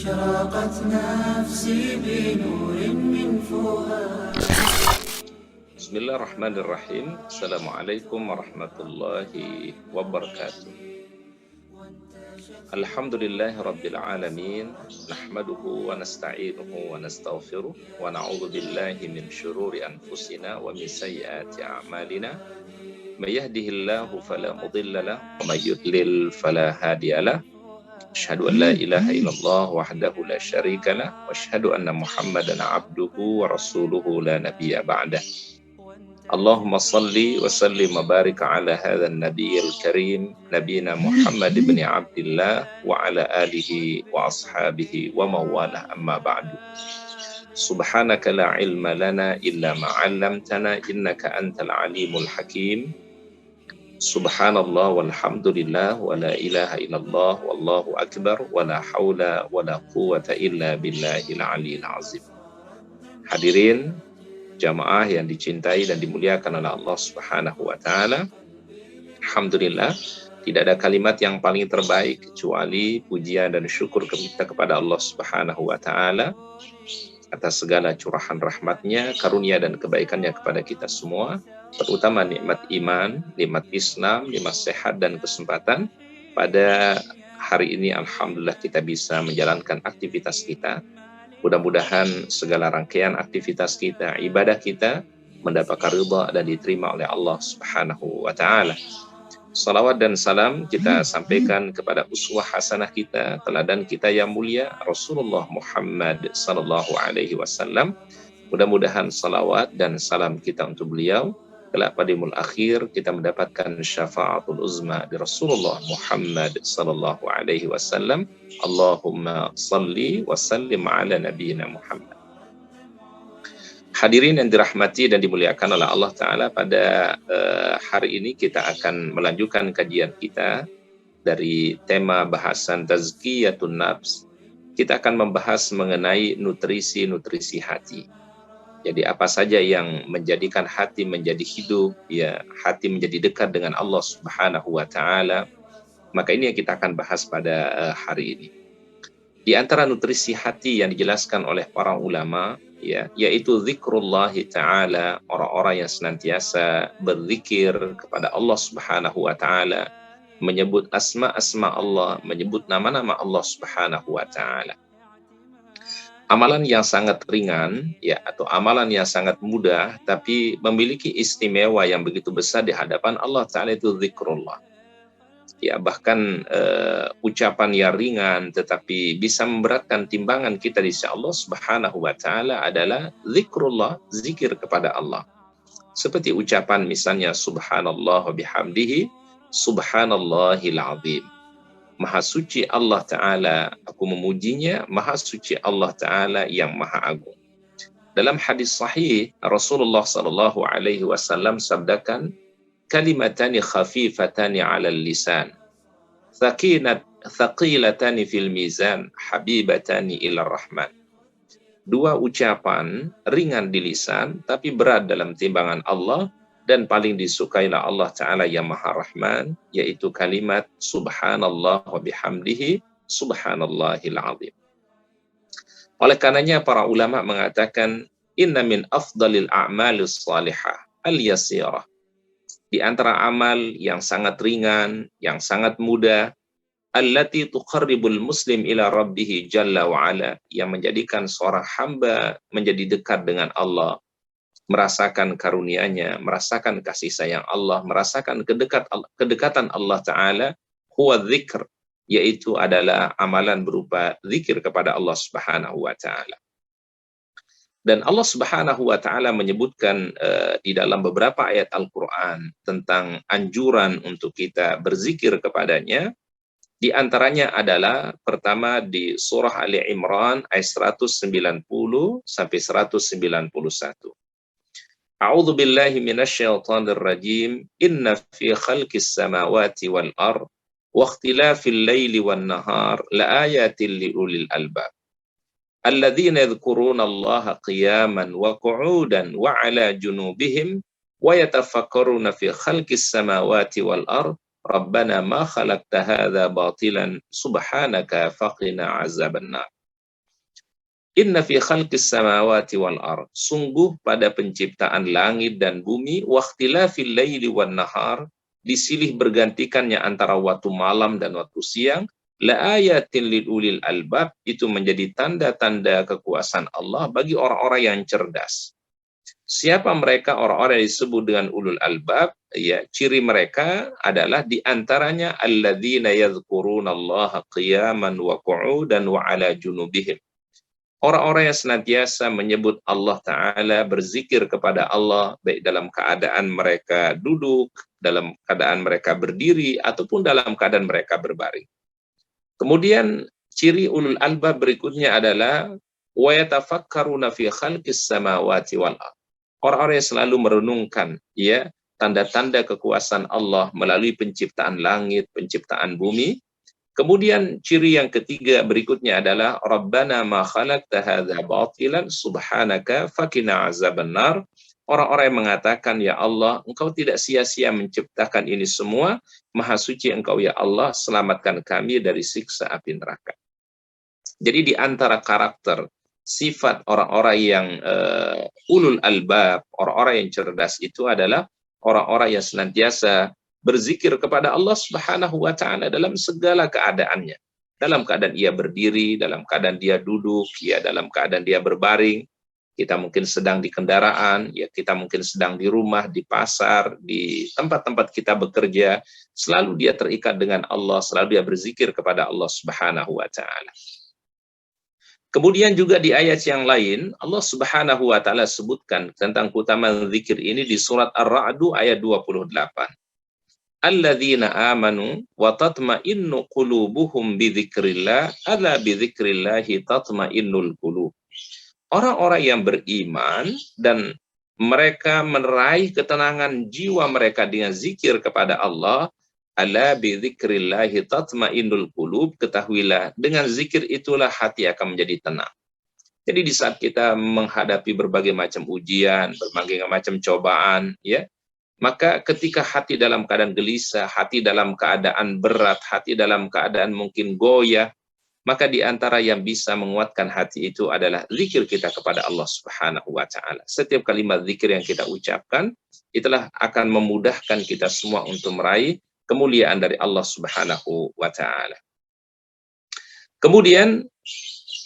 أشرقت نفسي بنور من فؤاد. Bismillahirrahmanirrahim. Assalamualaikum warahmatullahi wabarakatuh. Alhamdulillahi rabbil alamin. Nahmaduhu wa nasta'inuhu wa nastaghfiruh wa na'udzu billahi min syururi anfusina wa min sayyiati a'malina. May yahdihillahu fala mudilla lahu wa may yudlil fala hadiyalah. Asyhadu an la ilaha illallah wahdahu la syarika lah wa asyhadu anna Muhammadan abduhu wa rasuluhu la nabiyya ba'dah. Allahumma salli wa sallim wa barik ala hadzal nabiyil karim nabiyina Muhammad ibn Abdillah wa ala alihi wa ashabihi wa mawalah amma ba'du. Subhanaka la ilma lana illa ma 'allamtana innaka antal alimul hakim. Subhanallah walhamdulillah wa la ilaha illallah wallahu akbar wa la hawla wa la quwata illa billahil aliyil azim. Hadirin jamaah yang dicintai dan dimuliakan oleh Allah Subhanahu wa taala. Alhamdulillah, tidak ada kalimat yang paling terbaik kecuali pujian dan syukur kita kepada Allah Subhanahu wa taala atas segala curahan rahmatnya, karunia dan kebaikannya kepada kita semua, terutama nikmat iman, nikmat Islam, nikmat sehat dan kesempatan. Pada hari ini alhamdulillah kita bisa menjalankan aktivitas kita. Mudah-mudahan segala rangkaian aktivitas kita, ibadah kita mendapatkan ridha dan diterima oleh Allah Subhanahu wa taala. Salawat dan salam kita sampaikan kepada uswah hasanah kita, teladan kita yang mulia Rasulullah Muhammad sallallahu alaihi wasallam. Mudah-mudahan salawat dan salam kita untuk beliau kelak pada yaumul akhir kita mendapatkan syafaatul uzma di Rasulullah Muhammad sallallahu alaihi wasallam. Allahumma salli wa sallim ala nabiyyina Muhammad. Hadirin yang dirahmati dan dimuliakan oleh Allah Ta'ala, pada hari ini kita akan melanjutkan kajian kita dari tema bahasan tazkiyatun nafs. Kita akan membahas mengenai nutrisi hati. Jadi apa saja yang menjadikan hati menjadi hidup, ya, hati menjadi dekat dengan Allah Subhanahu wa taala. Maka ini yang kita akan bahas pada hari ini. Di antara nutrisi hati yang dijelaskan oleh para ulama, ya, yaitu zikrullah taala, orang-orang yang senantiasa berzikir kepada Allah Subhanahu wa taala, menyebut asma-asma Allah, menyebut nama-nama Allah Subhanahu wa taala. Amalan yang sangat ringan, ya, atau amalan yang sangat mudah, tapi memiliki istimewa yang begitu besar di hadapan Allah Ta'ala, itu zikrullah. Ya, bahkan ucapan yang ringan tetapi bisa memberatkan timbangan kita di sisi Allah Subhanahu wa taala adalah zikrullah, zikir kepada Allah. Seperti ucapan misalnya subhanallah wa bihamdihi subhanallahil azim. Maha suci Allah Ta'ala, aku memujinya, maha suci Allah Ta'ala yang maha agung. Dalam hadis sahih, Rasulullah sallallahu alaihi wasallam sabdakan, kalimatani khafifatani 'alal lisan, thaqilatani fil mizan, habibatani ilar rahman. Dua ucapan ringan di lisan tapi berat dalam timbangan Allah dan paling disukailah Allah Ta'ala yang maha rahman, yaitu kalimat subhanallah wa bihamdihi subhanallahil azim. Oleh karenanya para ulama mengatakan, inna min afdalil a'malis salihah al-yasirah. Di antara amal yang sangat ringan, yang sangat mudah, allati tuqarribul muslim ila rabbih jalla wa ala, yang menjadikan seorang hamba menjadi dekat dengan Allah, merasakan karunia-Nya, merasakan kasih sayang Allah, merasakan kedekatan Allah Ta'ala, huwa dzikr, yaitu adalah amalan berupa zikir kepada Allah Subhanahu wa taala. Dan Allah Subhanahu wa taala menyebutkan di dalam beberapa ayat Al-Qur'an tentang anjuran untuk kita berzikir kepadanya. Di antaranya adalah pertama di surah Ali Imran ayat 190 sampai 191. A'udzu billahi minasyaitonir rajim. Inna fi khalqis samawati wal ard wa ikhtilafil laili wan nahar laayatin liulil albab. Alladzina yadhkuruna Allaha qiyaman wa qu'udan wa 'ala junubihim wa yatafakkaruna fi khalqis samawati wal ard Rabbana ma khalaqta hadza batilan subhanaka faqina azabannar. Inna fi khalqis samawati wal ard. Sungguh pada penciptaan langit dan bumi, waqtilafil laili wan nahar, disilih bergantikannya antara waktu malam dan waktu siang, la ayatin lil ulil albab, itu menjadi tanda-tanda kekuasaan Allah bagi orang-orang yang cerdas. Siapa mereka orang-orang yang disebut dengan ulul albab? Ya, ciri mereka adalah diantaranya alladzina yadhkurunallaha qiyaman wa qu'udan wa ala junubihim. Orang-orang yang senantiasa menyebut Allah Ta'ala, berzikir kepada Allah, baik dalam keadaan mereka duduk, dalam keadaan mereka berdiri, ataupun dalam keadaan mereka berbaring. Kemudian ciri ulul albab berikutnya adalah wa yatafakkaruna fi khalqis samawati wal ardh. Orang-orang yang selalu merenungkan ya tanda-tanda kekuasaan Allah melalui penciptaan langit, penciptaan bumi. Kemudian ciri yang ketiga berikutnya adalah Rabbana ma khalaqta hadza batilan subhanaka faqina azabannar. Orang-orang yang mengatakan, ya Allah, Engkau tidak sia-sia menciptakan ini semua, Maha Suci Engkau ya Allah, selamatkan kami dari siksa api neraka. Jadi di antara karakter sifat orang-orang yang ulul albab, orang-orang yang cerdas itu adalah orang-orang yang senantiasa berzikir kepada Allah Subhanahu wa Ta'ala dalam segala keadaannya. Dalam keadaan ia berdiri, dalam keadaan dia duduk, ya dalam keadaan dia berbaring. Kita mungkin sedang di kendaraan, ya kita mungkin sedang di rumah, di pasar, di tempat-tempat kita bekerja, selalu dia terikat dengan Allah, selalu dia berzikir kepada Allah Subhanahu wa Ta'ala. Kemudian juga di ayat yang lain, Allah Subhanahu wa Ta'ala sebutkan tentang keutamaan zikir ini di surat Ar-Ra'd ayat 28. Alladzina amanu wa tatma'innu qulubuhum bi dzikrillah, ala bi dzikrillahi tatma'innul qulub. Orang-orang yang beriman dan mereka meraih ketenangan jiwa mereka dengan zikir kepada Allah, ala bi dzikrillahi tatmainnul qulub, ketahuilah dengan zikir itulah hati akan menjadi tenang. Jadi di saat kita menghadapi berbagai macam ujian, berbagai macam cobaan, ya, maka ketika hati dalam keadaan gelisah, hati dalam keadaan berat, hati dalam keadaan mungkin goyah, maka di antara yang bisa menguatkan hati itu adalah zikir kita kepada Allah Subhanahu wa Ta'ala. Setiap kalimat zikir yang kita ucapkan, itulah akan memudahkan kita semua untuk meraih kemuliaan dari Allah Subhanahu wa Ta'ala. Kemudian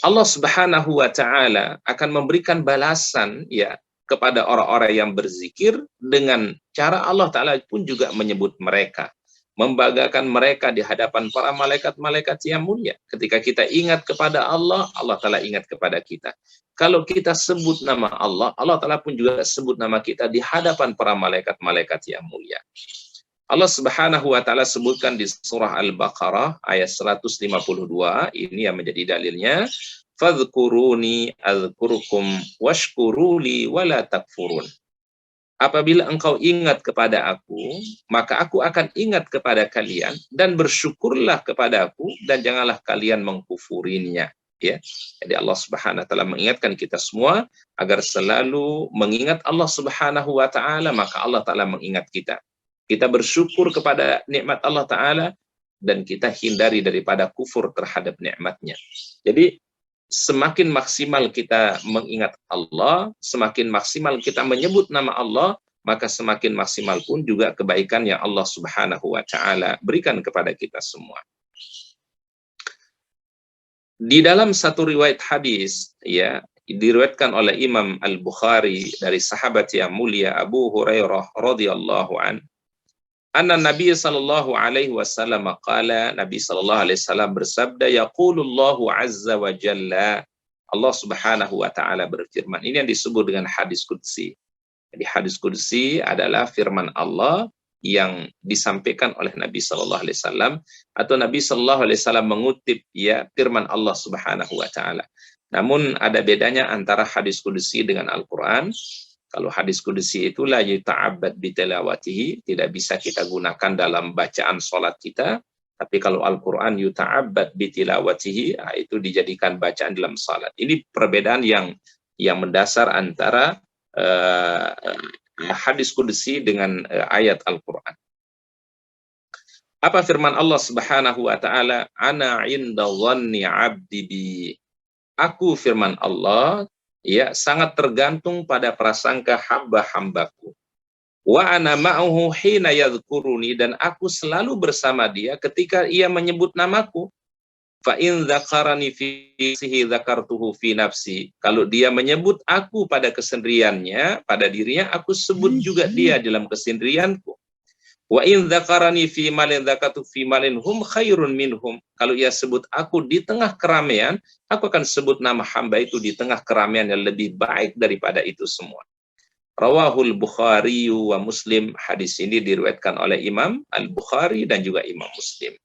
Allah Subhanahu wa Ta'ala akan memberikan balasan ya kepada orang-orang yang berzikir dengan cara Allah Ta'ala pun juga menyebut mereka, membanggakan mereka di hadapan para malaikat-malaikat yang mulia. Ketika kita ingat kepada Allah, Allah Ta'ala ingat kepada kita. Kalau kita sebut nama Allah, Allah Ta'ala pun juga sebut nama kita di hadapan para malaikat-malaikat yang mulia. Allah Subhanahu wa Ta'ala sebutkan di surah Al-Baqarah ayat 152, ini yang menjadi dalilnya, fadhkuruni adzkurukum washkuruli wala takfurun. Apabila engkau ingat kepada aku, maka aku akan ingat kepada kalian, dan bersyukurlah kepada aku, dan janganlah kalian mengkufurinya. Ya, jadi Allah Subhanahu wa Ta'ala mengingatkan kita semua agar selalu mengingat Allah Subhanahu wa Ta'ala, maka Allah Ta'ala mengingat kita. Kita bersyukur kepada nikmat Allah Ta'ala, dan kita hindari daripada kufur terhadap nikmatnya. Jadi semakin maksimal kita mengingat Allah, semakin maksimal kita menyebut nama Allah, maka semakin maksimal pun juga kebaikan yang Allah Subhanahu wa Ta'ala berikan kepada kita semua. Di dalam satu riwayat hadis, ya, diriwayatkan oleh Imam Al-Bukhari dari sahabat yang mulia Abu Hurairah radhiyallahu an, anna Nabi sallallahu alaihi wasallam qala, Nabi sallallahu alaihi wasallam bersabda, yaqulullahu azza wa jalla, Allah Subhanahu wa Ta'ala berfirman. Ini yang disebut dengan hadis qudsi. Jadi hadis qudsi adalah firman Allah yang disampaikan oleh Nabi sallallahu alaihi wasallam, atau Nabi sallallahu alaihi wasallam mengutip ya firman Allah Subhanahu wa Ta'ala. Namun ada bedanya antara hadis qudsi dengan Al-Qur'an. Kalau hadis qudsi itu la yuta'abbad bitilawatihi, tidak bisa kita gunakan dalam bacaan salat kita. Tapi kalau Al-Qur'an yuta'abbad bitilawatihi, itu dijadikan bacaan dalam salat. Ini perbedaan yang mendasar antara hadis qudsi dengan ayat Al-Qur'an. Apa firman Allah Subhanahu wa Ta'ala? Ana 'inda dhanni 'abdi bi. aku firman Allah ya sangat tergantung pada prasangka hamba-hambaku. Wa ana ma'ahu hina yadhkuruni, dan aku selalu bersama dia ketika ia menyebut namaku. Fa in dzakarani fi nafsihi dzakartuhu fi nafsi. Kalau dia menyebut aku pada kesendiriannya, pada dirinya, aku sebut juga dia dalam kesendirianku. Wa in dzakarani fi malin dzakatu fi malin hum khairun minhum. Kalau ia sebut aku di tengah keramaian, aku akan sebut nama hamba itu di tengah keramaian yang lebih baik daripada itu semua. Rawahul Bukhari wa Muslim. Hadis ini diriwayatkan oleh Imam Al-Bukhari dan juga Imam Muslim.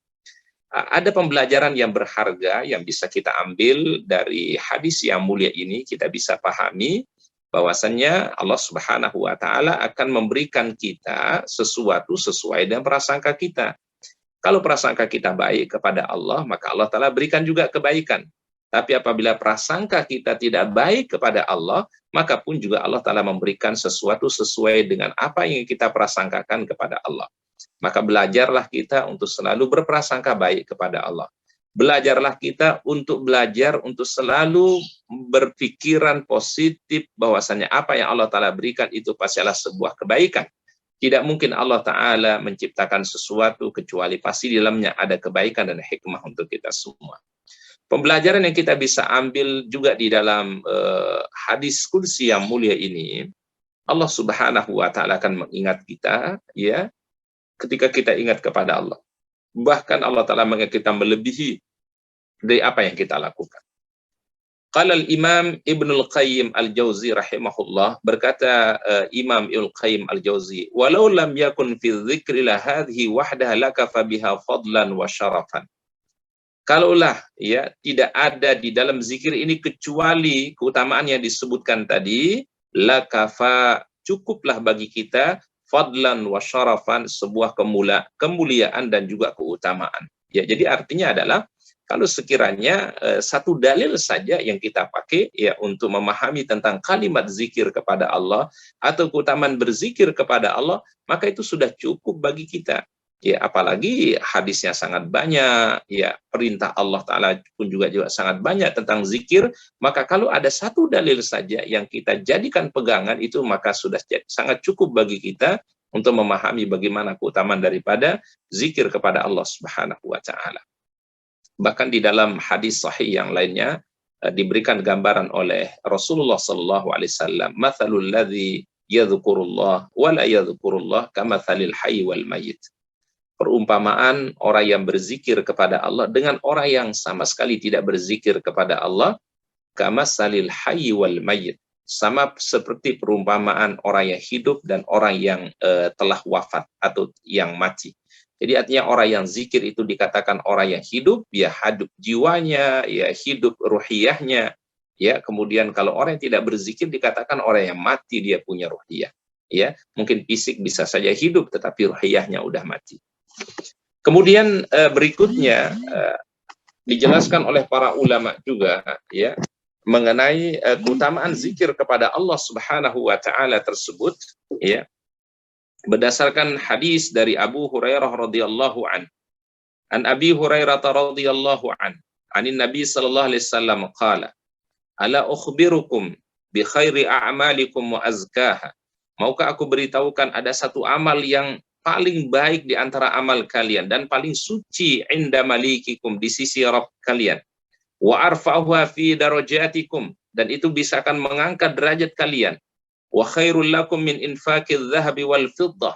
Ada pembelajaran yang berharga yang bisa kita ambil dari hadis yang mulia ini. Kita bisa pahami bahwasannya Allah Subhanahu wa taala akan memberikan kita sesuatu sesuai dengan prasangka kita. Kalau prasangka kita baik kepada Allah, maka Allah taala berikan juga kebaikan. Tapi apabila prasangka kita tidak baik kepada Allah, maka pun juga Allah taala memberikan sesuatu sesuai dengan apa yang kita prasangkakan kepada Allah. Maka belajarlah kita untuk selalu berprasangka baik kepada Allah. Belajarlah kita untuk belajar untuk selalu berpikiran positif bahwasanya apa yang Allah Ta'ala berikan itu pastilah sebuah kebaikan. Tidak mungkin Allah Ta'ala menciptakan sesuatu kecuali pasti di dalamnya ada kebaikan dan hikmah untuk kita semua. Pembelajaran yang kita bisa ambil juga di dalam hadis kursi yang mulia ini, Allah Subhanahu wa taala akan mengingat kita ya ketika kita ingat kepada Allah. Bahkan Allah Ta'ala mengingat kita melebihi dari apa yang kita lakukan. Qala al-Imam Ibnul Qayyim al-Jauzi rahimahullah, berkata Imam Ibnul Qayyim al-Jauzi, walau lam yakun fi dzikri la hadhihi wahdaha lakafa biha fadlan wa syarafan. Kalaulah ya tidak ada di dalam zikir ini kecuali keutamaan yang disebutkan tadi, lakafa, cukuplah bagi kita fadlan wa syarafan, sebuah kemuliaan dan juga keutamaan. Ya, jadi artinya adalah kalau sekiranya satu dalil saja yang kita pakai ya untuk memahami tentang kalimat zikir kepada Allah atau keutamaan berzikir kepada Allah, maka itu sudah cukup bagi kita. Ya, apalagi hadisnya sangat banyak, ya perintah Allah Ta'ala pun juga sangat banyak tentang zikir, maka kalau ada satu dalil saja yang kita jadikan pegangan itu, maka sudah sangat cukup bagi kita untuk memahami bagaimana keutamaan daripada zikir kepada Allah Subhanahu wa Ta'ala. Bahkan di dalam hadis sahih yang lainnya diberikan gambaran oleh Rasulullah sallallahu alaihi wasallam, mathalul ladzi yadhkurullah wa la yadhkurullah kamathalil hayy wal mayyit. Perumpamaan orang yang berzikir kepada Allah dengan orang yang sama sekali tidak berzikir kepada Allah, kamathalil hayy wal mayyit, sama seperti perumpamaan orang yang hidup dan orang yang telah wafat atau yang mati. Jadi artinya orang yang zikir itu dikatakan orang yang hidup, ya hidup jiwanya, ya hidup ruhiyahnya. Ya, kemudian kalau orang yang tidak berzikir dikatakan orang yang mati, dia punya ruhiyah. Ya, mungkin fisik bisa saja hidup tetapi ruhiyahnya udah mati. Kemudian berikutnya dijelaskan oleh para ulama juga ya mengenai keutamaan zikir kepada Allah Subhanahu wa taala tersebut ya. Berdasarkan hadis dari Abu Hurairah radhiyallahu an. An Abi Hurairah radhiyallahu an, anin Nabi sallallahu alaihi wasallam qala, ala ukhbirukum bi khairi a'malikum wa azkaha. Maukah aku beritahukan ada satu amal yang paling baik di antara amal kalian dan paling suci inda malikikum, di sisi Rabb kalian. Wa arfa'uha fi darajatikum, dan itu bisa akan mengangkat derajat kalian. Wa khairul lakum min infaqidz dzahabi wal fiddah,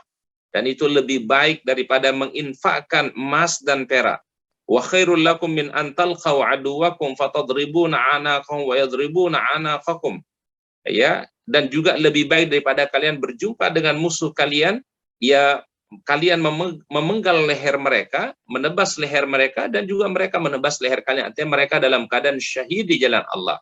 dan itu lebih baik daripada menginfakkan emas dan perak. Wa khairul lakum min an talqaw aduwakum fatadribuna anaqahum wa yadribuna anaqakum. Ya, dan juga lebih baik daripada kalian berjumpa dengan musuh kalian, ya kalian memenggal leher mereka, menebas leher mereka, dan juga mereka menebas leher kalian. Artinya mereka dalam keadaan syahid di jalan Allah.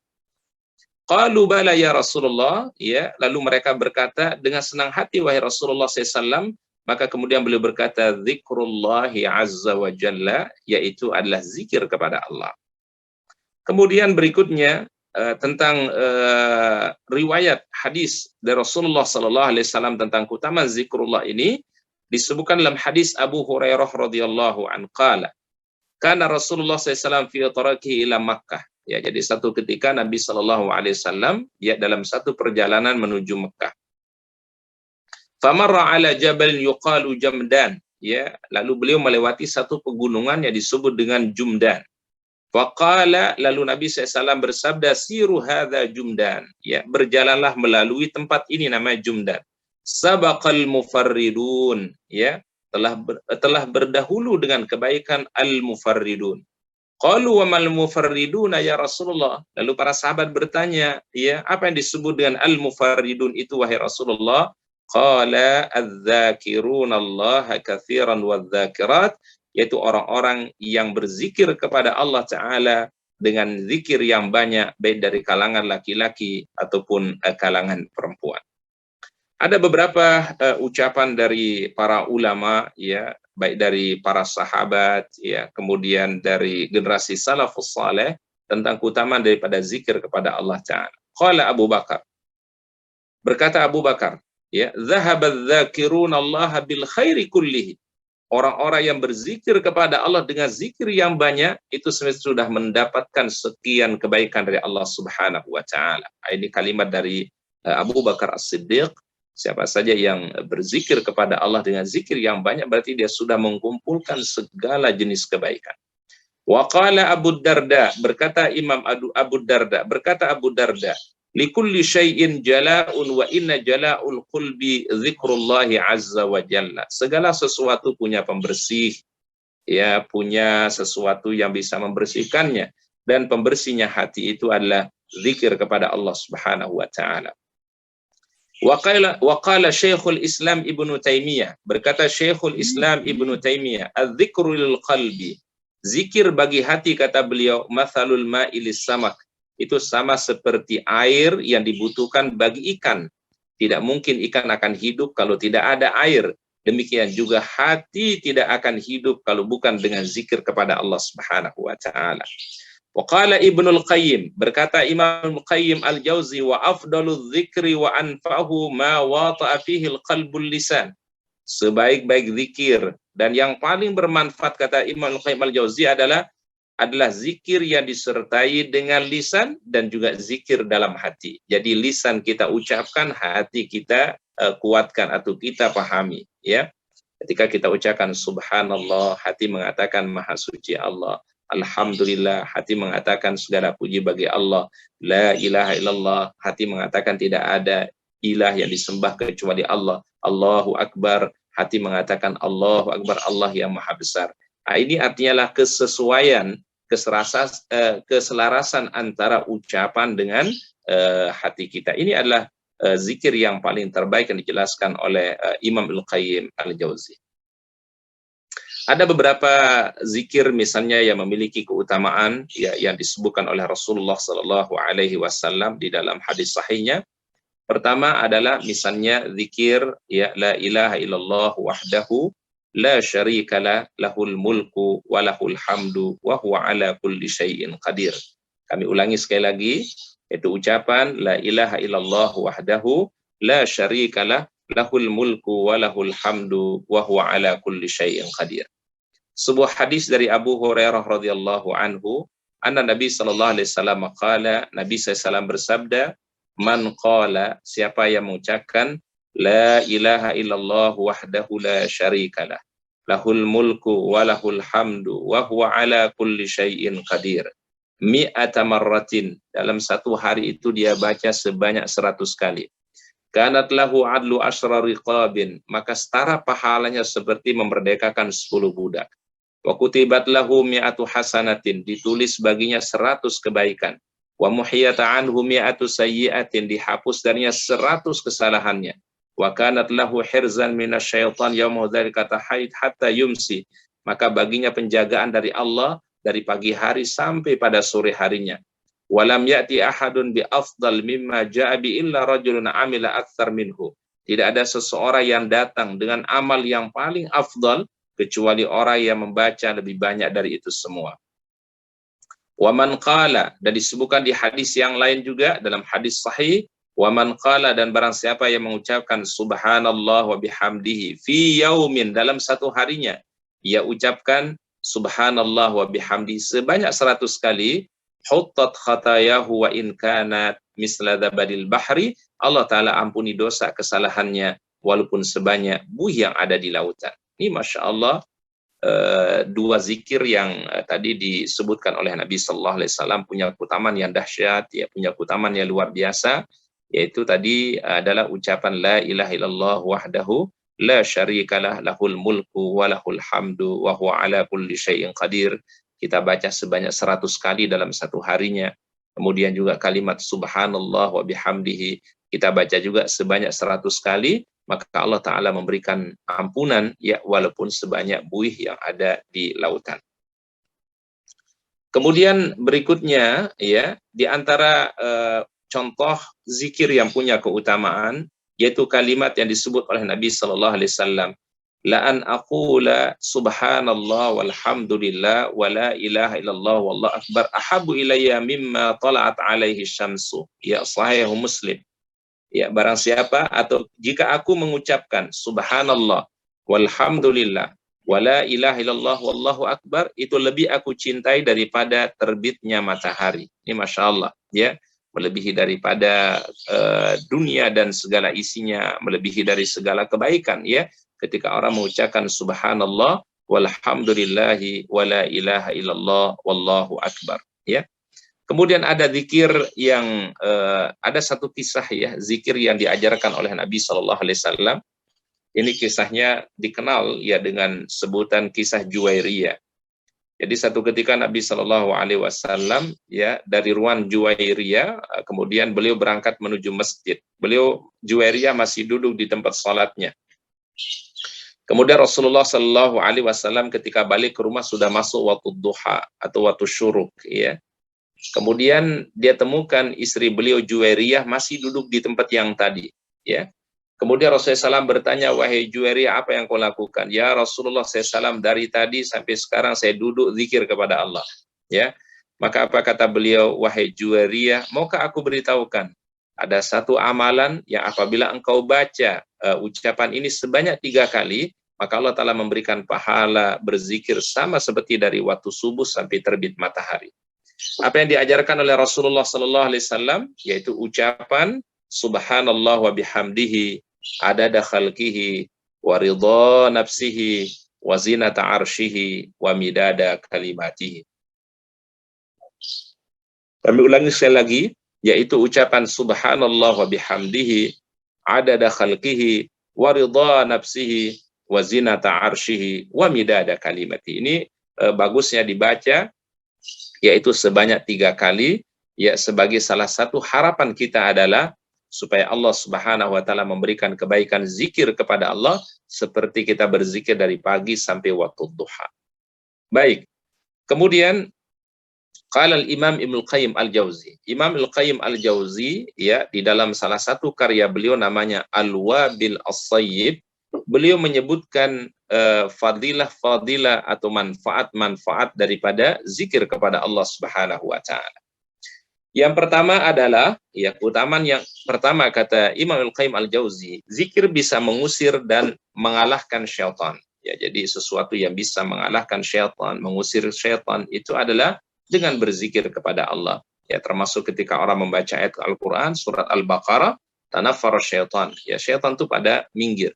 Qalu bala ya Rasulullah, ya, lalu mereka berkata dengan senang hati wahai Rasulullah SAW, maka kemudian beliau berkata zikrullahi azza wa jalla, yaitu adalah zikir kepada Allah. Kemudian berikutnya tentang riwayat hadis dari Rasulullah SAW tentang keutamaan zikrullah ini, disebutkan dalam hadis Abu Hurairah radhiyallahu anhu qala, kana Rasulullah SAW fi tarakihi ila Makkah, Ya, jadi satu ketika Nabi Shallallahu Alaihi Wasallam ya dalam satu perjalanan menuju Mekah. Famarra ala jabal yuqalu Jamdan. Ya, lalu beliau melewati satu pegunungan yang disebut dengan Jumdan. Faqala, lalu Nabi SAW bersabda, siru hadza Jumdan. Ya, berjalanlah melalui tempat ini namanya Jumdan. Sabaqal mufarridun. Ya, telah berdahulu dengan kebaikan al-mufarridun. Qalu wa mal mufarriduna ya Rasulullah. Lalu para sahabat bertanya, ya, apa yang disebut dengan al-mufarridun itu wahai Rasulullah? Qala adz-dzakiruna Allah katsiran wadz-dzakirat, yaitu orang-orang yang berzikir kepada Allah Ta'ala dengan zikir yang banyak, baik dari kalangan laki-laki ataupun kalangan perempuan. Ada beberapa ucapan dari para ulama, ya, baik dari para sahabat, ya, kemudian dari generasi salafus saleh tentang keutamaan daripada zikir kepada Allah Ta'ala. Qala Abu Bakar, berkata Abu Bakar, ya, zahabadz dzakiruna Allah bil khairi kullihi. Orang-orang yang berzikir kepada Allah dengan zikir yang banyak itu sudah mendapatkan sekian kebaikan dari Allah Subhanahu wa Ta'ala. Ini kalimat dari Abu Bakar As-Siddiq. Siapa saja yang berzikir kepada Allah dengan zikir yang banyak, berarti dia sudah mengumpulkan segala jenis kebaikan. Wa qala Abu Darda, berkata Imam Abu Darda, berkata Abu Darda, likulli syai'in jala'un wa inna jala'ul qulbi zikrullahi azza wa jalla. Segala sesuatu punya pembersih, ya, punya sesuatu yang bisa membersihkannya, dan pembersihnya hati itu adalah zikir kepada Allah Subhanahu wa Ta'ala. Wa qala Syekhul Islam Ibnu Taimiyah, berkata Syekhul Islam Ibnu Taimiyah, az-zikru lil qalbi, zikir bagi hati, kata beliau, mathalul ma'ilis samak, itu sama seperti air yang dibutuhkan bagi ikan. Tidak mungkin ikan akan hidup kalau tidak ada air. Demikian juga hati tidak akan hidup kalau bukan dengan zikir kepada Allah Subhanahu wa Ta'ala. Waqala Ibnul Qayyim, berkata Imam Qayyim Al-Jauzi, wa afdalul dzikri wa anfa'uhu ma wata'a fihi al-qalbul lisan. Sebaik-baik zikir dan yang paling bermanfaat, kata Imam Qayyim Al-Jauzi, adalah zikir yang disertai dengan lisan dan juga zikir dalam hati. Jadi lisan kita ucapkan, hati kita kuatkan atau kita pahami, ya. Ketika kita ucapkan subhanallah, hati mengatakan maha suci Allah. Alhamdulillah, hati mengatakan segala puji bagi Allah. La ilaha illallah, hati mengatakan tidak ada ilah yang disembah kecuali Allah. Allahu Akbar, hati mengatakan Allahu Akbar, Allah yang maha besar. Nah, ini artinya lah kesesuaian, keselarasan antara ucapan dengan hati kita. Ini adalah zikir yang paling terbaik yang dijelaskan oleh Imam Al-Qayyim Al-Jauzi. Ada beberapa zikir misalnya yang memiliki keutamaan, ya, yang disebutkan oleh Rasulullah Sallallahu Alaihi Wasallam di dalam hadis sahihnya. Pertama adalah misalnya zikir, ya, la ilaha illallah wahdahu la syarikalah lahul mulku wa lahul hamdu wa huwa ala kulli syai'in qadir. Kami ulangi sekali lagi, itu ucapan la ilaha illallah wahdahu la syarikalah lahul mulku wa lahul hamdu wa huwa ala kulli syai'in qadir. Sebuah hadis dari Abu Hurairah radhiyallahu anhu, anna Nabi sallallahu alaihi wasallam qala, Nabi SAW bersabda, man qala, siapa yang mengucapkan la ilaha illallah wahdahu la syarikalah lahul mulku wa lahul hamdu wa huwa ala kulli syai'in qadir, mi'ata marratin, dalam satu hari itu dia baca sebanyak 100 kali. Kanat lahu adlu asyra riqabin, maka setara pahalanya seperti memerdekakan 10 budak. Wa kutibat lahu mi'atu hasanatin, ditulis baginya 100 kebaikan. Wa muhiyata anhu mi'atu sayyi'atin, dihapus darinya 100 kesalahannya. Wa kanat lahu hirzan minasyaitan yauma dzalika hatta yumsi, maka baginya penjagaan dari Allah dari pagi hari sampai pada sore harinya. Walam ya'ti ahadun bi afdal mimma ja'a bi illa rajulun amila aktsar minhu, tidak ada seseorang yang datang dengan amal yang paling afdal kecuali orang yang membaca lebih banyak dari itu semua. Wa man qala, dan disebutkan di hadis yang lain juga dalam hadis sahih, wa man qala, dan barang siapa yang mengucapkan subhanallah wa bihamdihi fi yaumin, dalam satu harinya ia ucapkan subhanallah wa bihamdihi sebanyak 100 kali, huttat khatayahu wa in kanat misla zabadil bahri, Allah Ta'ala ampuni dosa kesalahannya walaupun sebanyak buih yang ada di lautan. Ini Masya Allah dua zikir yang tadi disebutkan oleh Nabi Sallallahu Alaihi Wasallam punya keutamaan yang dahsyat, ya, punya keutamaan yang luar biasa, yaitu tadi adalah ucapan la ilaha illallah wahdahu la syarikalah lahul mulku wa lahul hamdu wa huwa ala kulli syai'in qadir. Kita baca sebanyak 100 kali dalam satu harinya. Kemudian juga kalimat subhanallah wa bihamdihi kita baca juga sebanyak 100 kali, maka Allah Ta'ala memberikan ampunan, ya, walaupun sebanyak buih yang ada di lautan. Kemudian berikutnya, ya, di antara contoh zikir yang punya keutamaan, yaitu kalimat yang disebut oleh Nabi Sallallahu Alaihi Wasallam, la an aqula subhanallah walhamdulillah wa la ilaha illallah wallahu akbar ahabu ilayya mimma tala'at alaihi syamsu. Ya, sahih Muslim. Ya, barang siapa atau jika aku mengucapkan subhanallah walhamdulillah wala ilaha illallah wallahu akbar, itu lebih aku cintai daripada terbitnya matahari. Ini Masya Allah, ya, melebihi daripada dunia dan segala isinya, melebihi dari segala kebaikan, ya, ketika orang mengucapkan subhanallah walhamdulillahi wala ilaha illallah wallahu akbar, ya. Kemudian ada zikir yang ada satu kisah, ya, zikir yang diajarkan oleh Nabi Shallallahu Alaihi Wasallam. Ini kisahnya dikenal, ya, dengan sebutan kisah Juwairiyah. Jadi satu ketika Nabi Shallallahu Alaihi Wasallam, ya, dari ruang Juwairiyah, kemudian beliau berangkat menuju masjid. Juwairiyah masih duduk di tempat salatnya. Kemudian Rasulullah Shallallahu Alaihi Wasallam ketika balik ke rumah sudah masuk waktu duha atau waktu syuruk, ya. Kemudian dia temukan istri beliau Juwairiyah masih duduk di tempat yang tadi, ya. Kemudian Rasulullah SAW bertanya, wahai Juwairiyah, apa yang kau lakukan? Ya Rasulullah SAW, dari tadi sampai sekarang saya duduk zikir kepada Allah, ya. Maka apa kata beliau, wahai Juwairiyah, maukah aku beritahukan? Ada satu amalan yang apabila engkau baca ucapan ini sebanyak 3 kali, maka Allah Ta'ala memberikan pahala berzikir sama seperti dari waktu subuh sampai terbit matahari. Apa yang diajarkan oleh Rasulullah Sallallahu Alaihi Wasallam, yaitu ucapan subhanallah wa bihamdihi adada khalqihi wa ridha nafsihi wa zinata arshihi wa midada kalimatihi. Kami ulangi sekali lagi, yaitu ucapan subhanallah wa bihamdihi adada khalqihi wa ridha nafsihi wa zinata arshihi wa midada kalimatihi. Ini bagusnya dibaca yaitu sebanyak 3 kali, ya, sebagai salah satu harapan kita adalah supaya Allah Subhanahu wa Ta'ala memberikan kebaikan zikir kepada Allah seperti kita berzikir dari pagi sampai waktu duha. Baik. Kemudian qala al-Imam Ibnu Qayyim al-Jauzi. Imam Al-Qayyim al-Jauzi, ya, di dalam salah satu karya beliau namanya Al-Wabil As-Sayyib, beliau menyebutkan fadilah-fadilah atau manfaat-manfaat daripada zikir kepada Allah Subhanahu wa Ta'ala. Yang pertama adalah, ya, keutamaan yang pertama kata Imam Al-Qayyim Al-Jauzi, zikir bisa mengusir dan mengalahkan syaitan. Ya, jadi sesuatu yang bisa mengalahkan syaitan, mengusir syaitan itu adalah dengan berzikir kepada Allah. Ya, termasuk ketika orang membaca ayat Al-Quran, surat Al-Baqarah, tanaffara syaitan. Ya, syaitan itu pada minggir.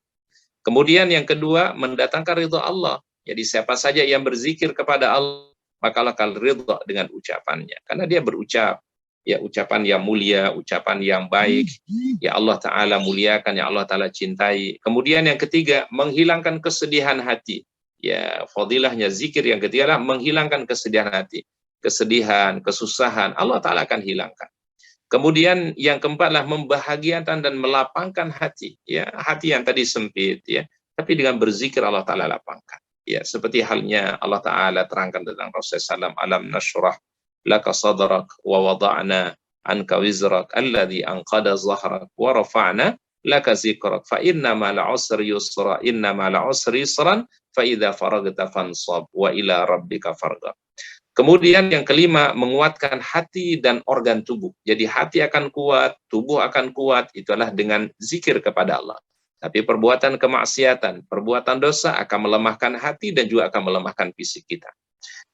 Kemudian yang kedua, mendatangkan ridha Allah. Jadi siapa saja yang berzikir kepada Allah, maka Allah akan ridha dengan ucapannya. Karena dia berucap, ya, ucapan yang mulia, ucapan yang baik. Ya Allah Ta'ala muliakan, ya Allah Ta'ala cintai. Kemudian yang ketiga, menghilangkan kesedihan hati. Ya, fadilahnya zikir yang ketiga adalah menghilangkan kesedihan hati. Kesedihan, kesusahan, Allah Ta'ala akan hilangkan. Kemudian yang keempat adalah membahagiakan dan melapangkan hati, ya, hati yang tadi sempit, ya, tapi dengan berzikir Allah Ta'ala lapangkan. Ya, seperti halnya Allah Ta'ala terangkan tentang Rasulullah SAW, alam nashrah laka sadrak wa wada'na anka wizrak alladhi anqada zahrak wa rafa'na laka zikrak fa inna ma'al usri yusra inna ma'al usri yusran fa idza faragta fansab wa ila rabbika farghab. Kemudian yang kelima, menguatkan hati dan organ tubuh. Jadi hati akan kuat, tubuh akan kuat, itulah dengan zikir kepada Allah. Tapi perbuatan kemaksiatan, perbuatan dosa akan melemahkan hati dan juga akan melemahkan fisik kita.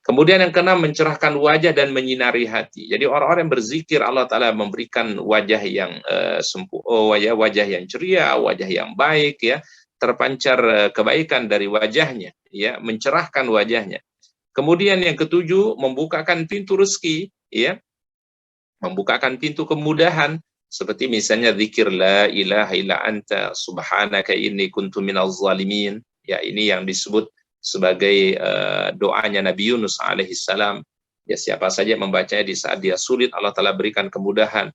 Kemudian yang keenam, mencerahkan wajah dan menyinari hati. Jadi orang-orang yang berzikir, Allah Ta'ala memberikan wajah yang wajah yang ceria, wajah yang baik, ya, terpancar kebaikan dari wajahnya, ya, mencerahkan wajahnya. Kemudian yang ketujuh, membukakan pintu rezeki, ya, membukakan pintu kemudahan, seperti misalnya zikir la ilaha illa anta subhanaka inni kuntu minaz zalimin. Ya, ini yang disebut sebagai doanya Nabi Yunus alaihissalam. Ya, siapa saja membacanya di saat dia sulit, Allah Ta'ala berikan kemudahan.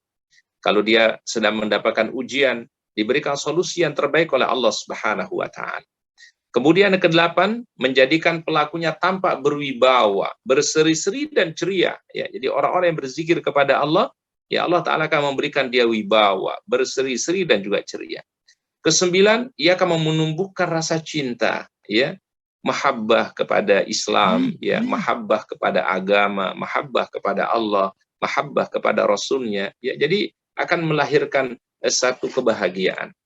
Kalau dia sedang mendapatkan ujian, diberikan solusi yang terbaik oleh Allah Subhanahu wa Ta'ala. Kemudian yang kedelapan, menjadikan pelakunya tampak berwibawa, berseri-seri dan ceria. Ya, jadi orang-orang yang berzikir kepada Allah, ya Allah Ta'ala akan memberikan dia wibawa, berseri-seri dan juga ceria. Kesembilan, ia akan menumbuhkan rasa cinta, ya, mahabbah kepada Islam, ya, mahabbah kepada agama, mahabbah kepada Allah, mahabbah kepada Rasulnya. Ya, jadi akan melahirkan satu kebahagiaan.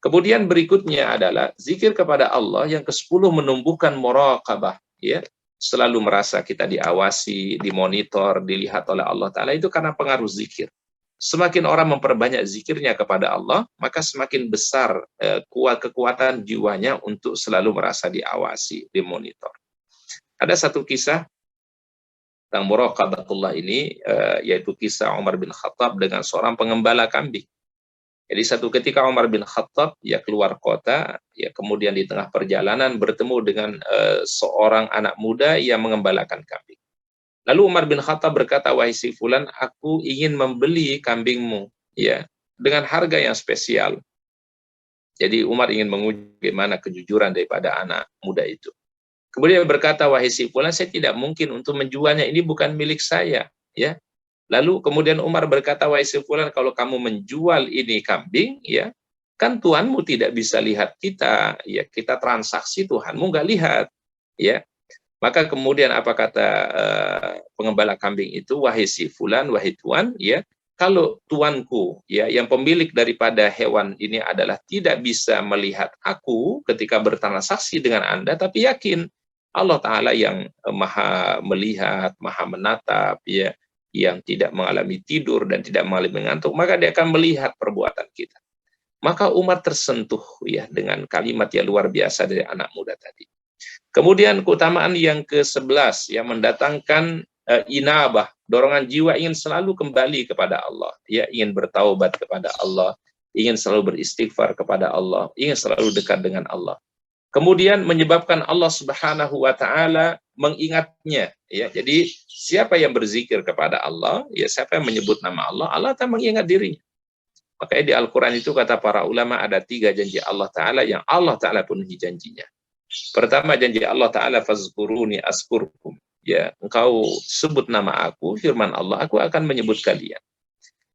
Kemudian berikutnya adalah zikir kepada Allah yang ke-10, menumbuhkan muraqabah, ya. Selalu merasa kita diawasi, dimonitor, dilihat oleh Allah Ta'ala, itu karena pengaruh zikir. Semakin orang memperbanyak zikirnya kepada Allah, maka semakin besar kekuatan jiwanya untuk selalu merasa diawasi, dimonitor. Ada satu kisah tentang muraqabatullah ini, yaitu kisah Umar bin Khattab dengan seorang pengembala kambing. Jadi satu ketika Umar bin Khattab, ya, keluar kota, ya, kemudian di tengah perjalanan bertemu dengan seorang anak muda yang mengembalakan kambing. Lalu Umar bin Khattab berkata, wahai si fulan, aku ingin membeli kambingmu, ya, dengan harga yang spesial. Jadi Umar ingin menguji bagaimana kejujuran daripada anak muda itu. Kemudian berkata, wahai si fulan, saya tidak mungkin untuk menjualnya, ini bukan milik saya, ya. Lalu kemudian Umar berkata, wahai si fulan, kalau kamu menjual ini kambing, ya, kan tuanmu tidak bisa lihat kita, ya, kita transaksi, Tuhanmu nggak lihat, ya. Maka kemudian apa kata pengembala kambing itu, wahai si fulan, wahai tuan, ya, kalau tuanku, ya, yang pemilik daripada hewan ini adalah tidak bisa melihat aku ketika bertransaksi dengan Anda, tapi yakin Allah Ta'ala yang maha melihat, maha menatap, ya, yang tidak mengalami tidur dan tidak mengalami mengantuk, maka dia akan melihat perbuatan kita. Maka Umar tersentuh, ya, dengan kalimat yang luar biasa dari anak muda tadi. Kemudian keutamaan yang ke-11, yang mendatangkan inabah, dorongan jiwa ingin selalu kembali kepada Allah, ya, ingin bertaubat kepada Allah, ingin selalu beristighfar kepada Allah, ingin selalu dekat dengan Allah. Kemudian menyebabkan Allah Subhanahu wa Ta'ala mengingatnya, ya. Jadi siapa yang berzikir kepada Allah, ya, siapa yang menyebut nama Allah, Allah akan mengingat dirinya. Makanya di Al-Quran itu kata para ulama ada 3 janji Allah Ta'ala yang Allah Ta'ala penuhi janjinya. Pertama, janji Allah Ta'ala, fazkuruni askurkum, ya, engkau sebut nama aku, firman Allah, aku akan menyebut kalian.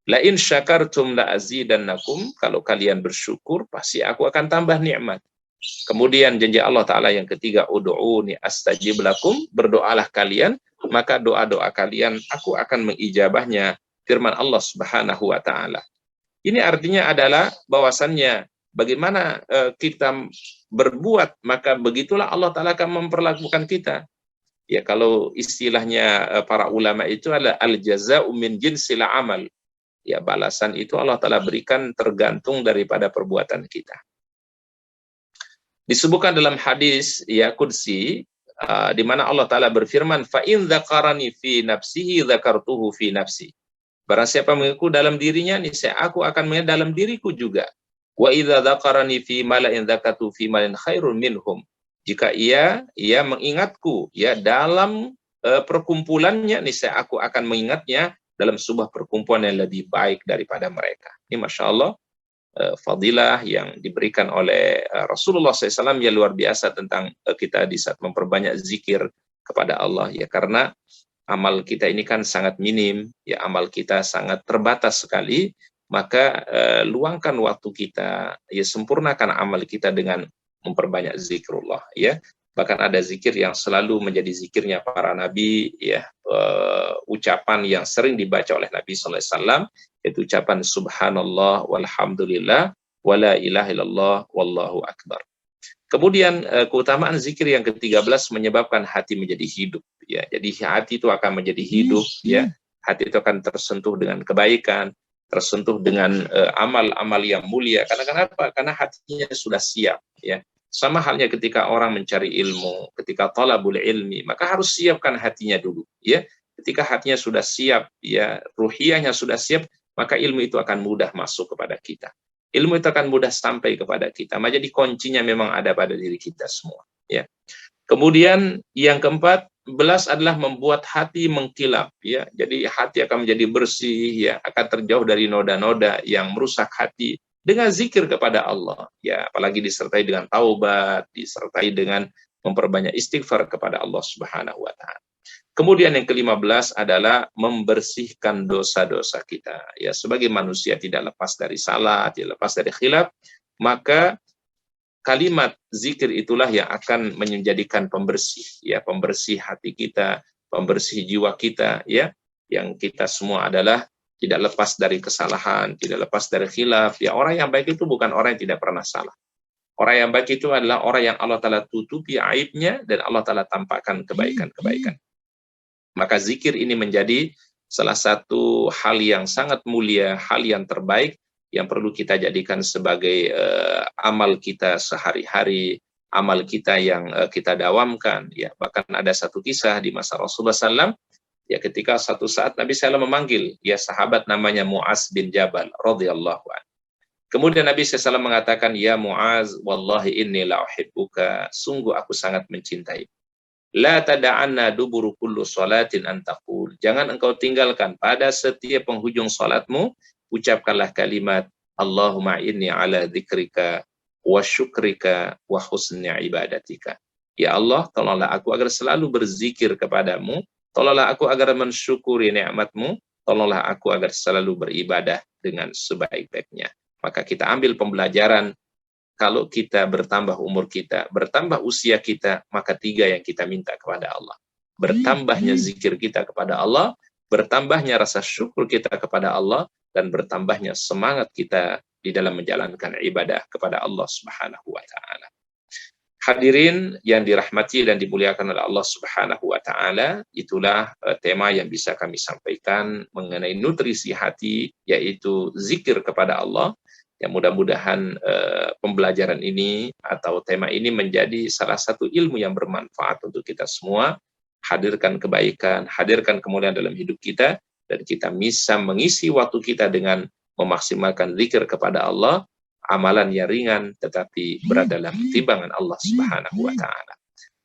La in syakartum la azidannakum, kalau kalian bersyukur pasti aku akan tambah nikmat. Kemudian janji Allah Ta'ala yang ketiga, ud'uni astajib lakum, berdoalah kalian, maka doa-doa kalian aku akan mengijabahnya, firman Allah Subhanahu wa Ta'ala. Ini artinya adalah bahwasannya bagaimana kita berbuat, maka begitulah Allah Ta'ala akan memperlakukan kita. Ya, kalau istilahnya para ulama itu adalah al-jaza'u min jinsil amal. Ya, balasan itu Allah Ta'ala berikan tergantung daripada perbuatan kita. Disebutkan dalam hadis, ya, qudsi, di mana Allah Ta'ala berfirman, fa in dzakarani fi nafsihi dzakartuhu fi nafsi. Barang siapa mengaku dalam dirinya, niscaya aku akan mengingat dalam diriku juga. Wa idza dzakarani fi mala'in dzakatu fi malin khairun minhum. Jika ia mengingatku, ya, dalam perkumpulannya, niscaya aku akan mengingatnya dalam sebuah perkumpulan yang lebih baik daripada mereka. Ini Masya Allah fadilah yang diberikan oleh Rasulullah SAW yang luar biasa tentang kita di saat memperbanyak zikir kepada Allah, ya, karena amal kita ini kan sangat minim, ya, amal kita sangat terbatas sekali. Maka luangkan waktu kita, ya, sempurnakan amal kita dengan memperbanyak zikrullah, ya. Bahkan ada zikir yang selalu menjadi zikirnya para nabi, ya, ucapan yang sering dibaca oleh Nabi sallallahu alaihi wasallam, yaitu ucapan subhanallah walhamdulillah wala ilaha illallah wallahu akbar. Kemudian keutamaan zikir yang ke-13 menyebabkan hati menjadi hidup ya. Jadi hati itu akan menjadi hidup ya. Hati itu akan tersentuh dengan kebaikan, tersentuh dengan amal-amal yang mulia. Karena kenapa? Karena hatinya sudah siap ya. Sama halnya ketika orang mencari ilmu, ketika talabul ilmi, maka harus siapkan hatinya dulu ya. Ketika hatinya sudah siap ya, ruhiyahnya sudah siap, maka ilmu itu akan mudah masuk kepada kita. Ilmu itu akan mudah sampai kepada kita. Jadi kuncinya memang ada pada diri kita semua. Ya. Kemudian yang ke-14 adalah membuat hati mengkilap. Ya. Jadi hati akan menjadi bersih, ya, akan terjauh dari noda-noda yang merusak hati dengan zikir kepada Allah. Ya, apalagi disertai dengan taubat, disertai dengan memperbanyak istighfar kepada Allah Subhanahu wa Ta'ala. Kemudian yang ke-15 adalah membersihkan dosa-dosa kita. Ya, sebagai manusia tidak lepas dari salah, tidak lepas dari khilaf, maka kalimat zikir itulah yang akan menjadikan pembersih, ya, pembersih hati kita, pembersih jiwa kita, ya, yang kita semua adalah tidak lepas dari kesalahan, tidak lepas dari khilaf. Ya, orang yang baik itu bukan orang yang tidak pernah salah. Orang yang baik itu adalah orang yang Allah Ta'ala tutupi aibnya dan Allah Ta'ala tampakkan kebaikan-kebaikan. Maka zikir ini menjadi salah satu hal yang sangat mulia, hal yang terbaik yang perlu kita jadikan sebagai amal kita sehari-hari, amal kita yang kita dawamkan. Ya, bahkan ada satu kisah di masa Rasulullah SAW, ya, ketika satu saat Nabi SAW memanggil ya sahabat namanya Mu'az bin Jabal radhiyallahu anhu. Kemudian Nabi SAW mengatakan, ya Mu'az, wallahi inni la uhibbuka, sungguh aku sangat mencintai. La tada'anna duburu kullu salatin antaqul. Jangan engkau tinggalkan pada setiap penghujung salatmu, ucapkanlah kalimat Allahumma inni ala dzikrika wa syukrika wa husni ibadatika. Ya Allah, tolonglah aku agar selalu berzikir kepadamu, tolonglah aku agar mensyukuri nikmatmu, tolonglah aku agar selalu beribadah dengan sebaik-baiknya. Maka kita ambil pembelajaran. Kalau kita bertambah umur kita, bertambah usia kita, maka 3 yang kita minta kepada Allah. Bertambahnya zikir kita kepada Allah, bertambahnya rasa syukur kita kepada Allah, dan bertambahnya semangat kita di dalam menjalankan ibadah kepada Allah Subhanahu wa Ta'ala. Hadirin yang dirahmati dan dimuliakan oleh Allah Subhanahu wa Ta'ala, itulah tema yang bisa kami sampaikan mengenai nutrisi hati, yaitu zikir kepada Allah. Ya, mudah-mudahan pembelajaran ini atau tema ini menjadi salah satu ilmu yang bermanfaat untuk kita semua. Hadirkan kebaikan, hadirkan kemuliaan dalam hidup kita, dan kita bisa mengisi waktu kita dengan memaksimalkan zikir kepada Allah, amalan yang ringan tetapi berat dalam timbangan Allah Subhanahu wa Ta'ala.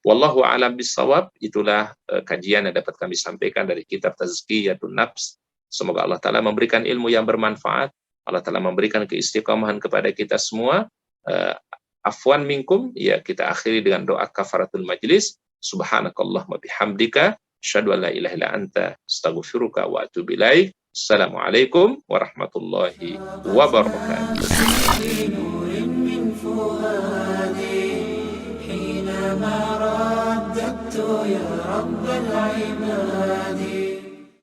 Wallahu a'lam bishawab. Itulah kajian yang dapat kami sampaikan dari kitab Tazkiyatun Nafs. Semoga Allah Ta'ala memberikan ilmu yang bermanfaat. Allah Ta'ala memberikan keistiqomahan kepada kita semua. Afwan minkum, ya, kita akhiri dengan doa kafaratul majlis. Subhanakallahumma bihamdika, asyhadu an la ilaha illa anta, astaghfiruka wa atubu ilaik. Assalamualaikum warahmatullahi wabarakatuh. حينما رددت يا رب العباد